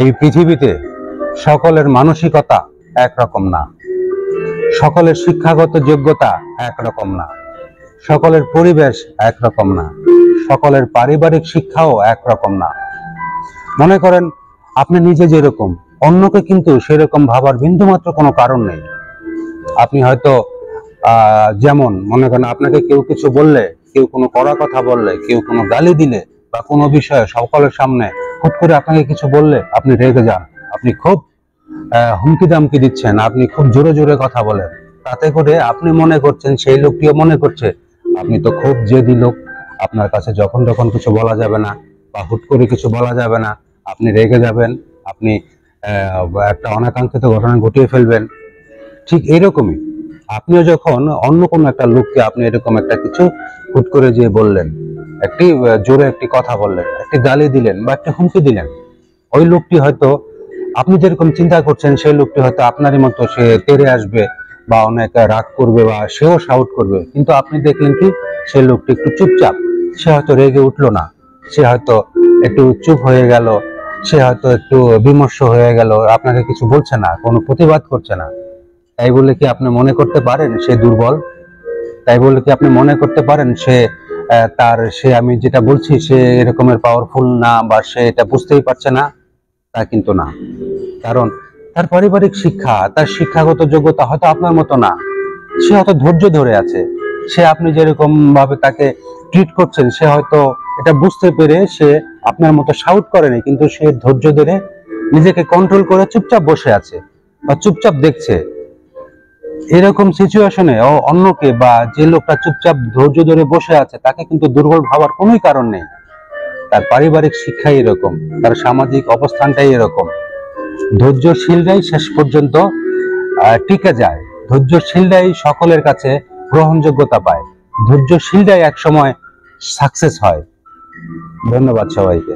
এই পৃথিবীতে সকলের মানসিকতা একরকম না, সকলের শিক্ষাগত যোগ্যতা একরকম না, সকলের পরিবেশ একরকম না, সকলের পারিবারিক শিক্ষাও একরকম না। মনে করেন আপনি নিজে যেরকম, অন্যকে কিন্তু সেরকম ভাবার বিন্দুমাত্র কোনো কারণ নেই। আপনি হয়তো যেমন মনে করেন আপনাকে কেউ কিছু বললে, কেউ কোনো কড়া কথা বললে, কেউ কোনো গালি দিলে বা কোনো বিষয়ে সকলের সামনে হুট করে আপনাকে কিছু বললে আপনি রেগে যান, আপনি খুব হুমকি দামকি দিচ্ছেন, আপনি খুব জোরে জোরে কথা বলেন। তাতে করে আপনি মনে করছেন, সেই লোকটিও মনে করছে আপনি তো খুব জেদি লোক, আপনার কাছে যখন তখন কিছু বলা যাবে না বা হুট করে কিছু বলা যাবে না, আপনি রেগে যাবেন, আপনি একটা অনাকাঙ্ক্ষিত ঘটনা ঘটিয়ে ফেলবেন। ঠিক এইরকমই আপনিও যখন অন্য কোনো একটা লোককে আপনি এরকম একটা কিছু হুট করে যে বললেন, একটি জোরে একটি কথা বললেন, একটি গালি দিলেন বা একটা হুমকি দিলেন, ওই লোকটি হয়তো আপনি যেরকম চিন্তা করছেন সেই লোকটি হয়তো আপনারই মতো সে তেড়ে আসবে বা অনেক রাগ করবে বা সেও শাউট করবে। কিন্তু আপনি দেখলেন কি সেই লোকটি একটু চুপচাপ, সে হয়তো রেগে উঠলো না, সে হয়তো একটু চুপ হয়ে গেল, সে হয়তো একটু বিমর্ষ হয়ে গেল, আপনাকে কিছু বলছে না, কোনো প্রতিবাদ করছে না। তাই বলে কি আপনি মনে করতে পারেন সে দুর্বল? তাই বলে কি আপনি মনে করতে পারেন সে আমি যেটা বলছি সে এরকমের পাওয়ারফুল না বা সে এটা বুঝতেই পারছে না? তা কিন্তু না। কারণ তার পারিবারিক শিক্ষা, তার শিক্ষাগত যোগ্যতা হয়তো আপনার মতো না। সে হয়তো ধৈর্য ধরে আছে, সে আপনি যেরকম ভাবে তাকে ট্রিট করছেন সে হয়তো এটা বুঝতে পেরে সে আপনার মতো শাউট করেনি, কিন্তু সে ধৈর্য ধরে নিজেকে কন্ট্রোল করে চুপচাপ বসে আছে বা চুপচাপ দেখছে। এরকম সিচুয়েশনে অন্যকে বা যে লোকটা চুপচাপ ধৈর্য ধরে বসে আছে তাকে কিন্তু দুর্বল ভাবার কোনোই কারণ নেই। তার পারিবারিক শিক্ষাই এরকম, তার সামাজিক অবস্থানটাই এরকম। ধৈর্যশীলরাই শেষ পর্যন্ত টিকে যায়, ধৈর্যশীলরাই সকলের কাছে গ্রহণযোগ্যতা পায়, ধৈর্যশীলরাই একসময় সাকসেস হয়। ধন্যবাদ সবাইকে।